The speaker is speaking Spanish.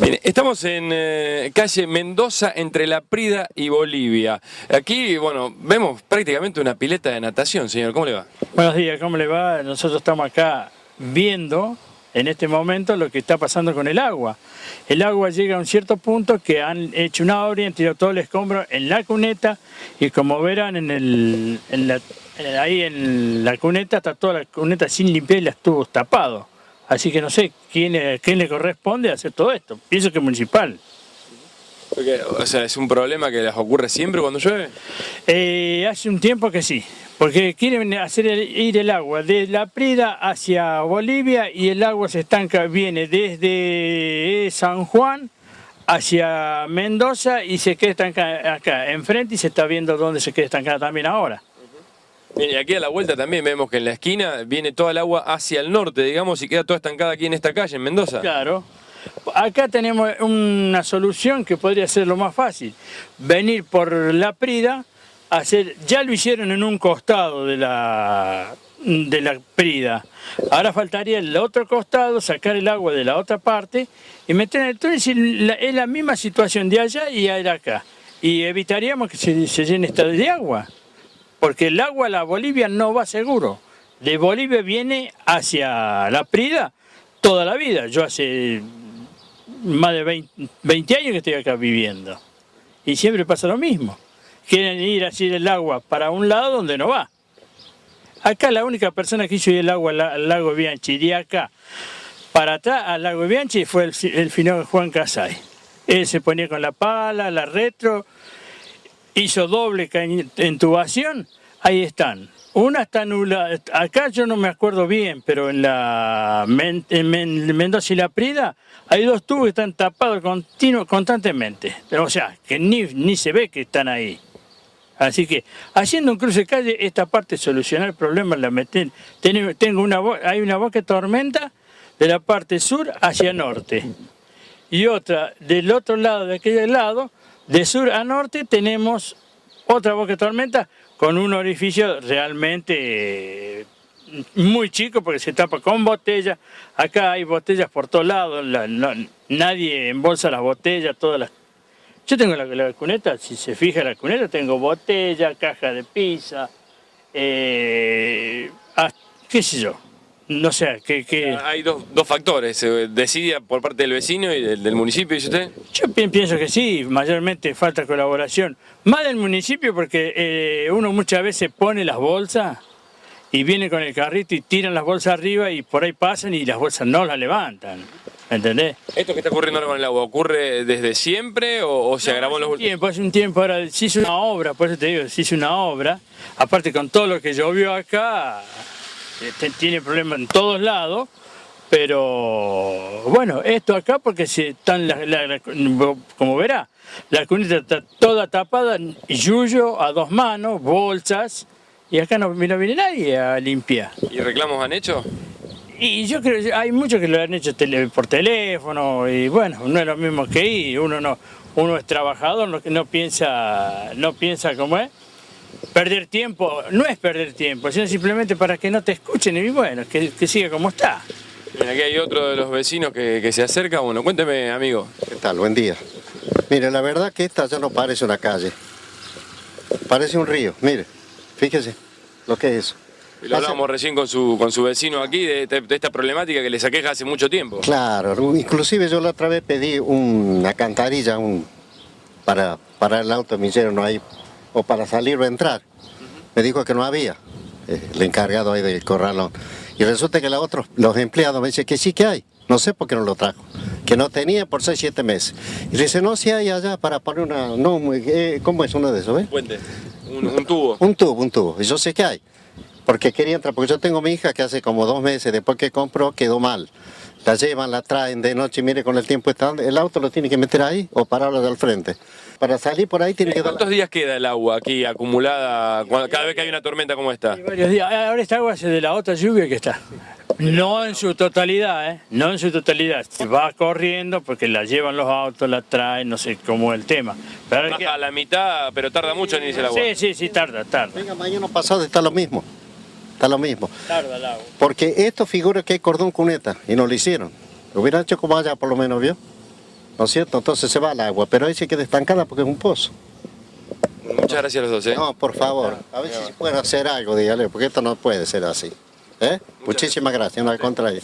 Bien, estamos en calle Mendoza, entre La Prida y Bolivia. Aquí, bueno, vemos prácticamente una pileta de natación, señor. ¿Cómo le va? Buenos días, ¿cómo le va? Nosotros estamos acá viendo en este momento lo que está pasando con el agua. El agua llega a un cierto punto que han hecho una obra y han tirado todo el escombro en la cuneta, y como verán ahí en la cuneta está toda la cuneta sin limpiar y los tubos tapados. Así que no sé quién le corresponde hacer todo esto. Pienso que es municipal. Porque, o sea, ¿es un problema que les ocurre siempre cuando llueve? Hace un tiempo que sí, porque quieren hacer ir el agua de La Prida hacia Bolivia, y el agua se estanca, viene desde San Juan hacia Mendoza y se queda estancada acá enfrente, y se está viendo dónde se queda estancada también ahora. Bien, y aquí a la vuelta también vemos que en la esquina viene toda el agua hacia el norte, digamos, y queda toda estancada aquí en esta calle, en Mendoza. Claro. Acá tenemos una solución que podría ser lo más fácil. Venir por La Prida, ya lo hicieron en un costado de la Prida. Ahora faltaría el otro costado, sacar el agua de la otra parte y meter en el túnel. Es la misma situación de allá y de acá. Y evitaríamos que se llene esta de agua. Porque el agua a la Bolivia no va seguro. De Bolivia viene hacia La Prida toda la vida. Yo hace más de 20 años que estoy acá viviendo. Y siempre pasa lo mismo. Quieren ir así del agua para un lado donde no va. Acá la única persona que hizo ir el agua al lago Bianchi, de acá para atrás al lago Bianchi, fue el finado Juan Casay. Él se ponía con la pala, la retro, hizo doble intubación. Ahí están. Una está nula. Acá yo no me acuerdo bien, pero en Mendoza y La Prida hay dos tubos que están tapados constantemente. O sea, que ni se ve que están ahí. Así que, haciendo un cruce de calle, esta parte solucionar el problema la meten. Hay una boca de tormenta de la parte sur hacia norte. Y otra del otro lado, de aquel lado, de sur a norte, tenemos otra boca de tormenta con un orificio realmente muy chico, porque se tapa con botellas. Acá hay botellas por todos lados, nadie embolsa las botellas, todas las... Yo tengo la cuneta, si se fija la cuneta, tengo botella, caja de pizza, qué sé yo. No sé, Hay dos factores, decide por parte del vecino y del municipio, ¿dice usted? Yo pienso que sí, mayormente falta colaboración. Más del municipio, porque uno muchas veces pone las bolsas y viene con el carrito y tiran las bolsas arriba y por ahí pasan y las bolsas no las levantan. ¿Entendés? ¿Esto que está ocurriendo ahora con el agua ocurre desde siempre o se agravó en los últimos tiempos? Hace un tiempo, ahora se hizo una obra, por eso te digo, se hizo una obra. Aparte, con todo lo que llovió acá, tiene problemas en todos lados, pero bueno, esto acá porque están como verá, la cuneta está toda tapada, yuyo a dos manos, bolsas, y acá no viene nadie a limpiar. ¿Y reclamos han hecho? Y yo creo que hay muchos que lo han hecho por teléfono, y bueno, no es lo mismo que ir, uno es trabajador, no piensa cómo es. Perder tiempo, no es perder tiempo, sino simplemente para que no te escuchen y bueno, que siga como está. Bien, aquí hay otro de los vecinos que se acerca. Bueno, cuénteme, amigo. ¿Qué tal? Buen día. Mire, la verdad que esta ya no parece una calle. Parece un río, mire, fíjese lo que es eso. Y lo hablábamos recién con su vecino aquí de esta problemática que les aqueja hace mucho tiempo. Claro, inclusive yo la otra vez pedí una cantarilla para el auto, me dijeron no hay, o para salir o entrar. Me dijo que no había, el encargado ahí del corralón. Y resulta que los empleados me dicen que sí que hay. No sé por qué no lo trajo. Que no tenía por 6 o 7 meses. Y dice, no, si hay allá para poner una... No, ¿cómo es uno de esos? Un puente, un tubo. Un tubo. Y yo sé que hay. Porque quería entrar, porque yo tengo mi hija que hace como 2 meses, después que compró, quedó mal. La llevan, la traen de noche y mire con el tiempo está, el auto lo tiene que meter ahí o pararlo del frente. Para salir por ahí tiene que dar... ¿Cuántos días queda el agua aquí acumulada cada vez que hay una tormenta como esta? Hay varios días. Ahora esta agua es de la otra lluvia que está. No en su totalidad, no en su totalidad. Va corriendo porque la llevan los autos, la traen, no sé cómo es el tema. Pero baja a la mitad, pero tarda mucho en irse el agua. Sí, tarda. Venga, mañana pasado está lo mismo. Está lo mismo. Tarda el agua. Porque esto figura que hay cordón cuneta y no lo hicieron. Lo hubieran hecho como allá por lo menos, ¿vio? ¿no es cierto? Entonces se va el agua, pero ahí se queda estancada porque es un pozo. Muchas gracias a los dos. No, por favor, a ver si se puede hacer algo, dígale, porque esto no puede ser así. Muchísimas gracias, no al contrario.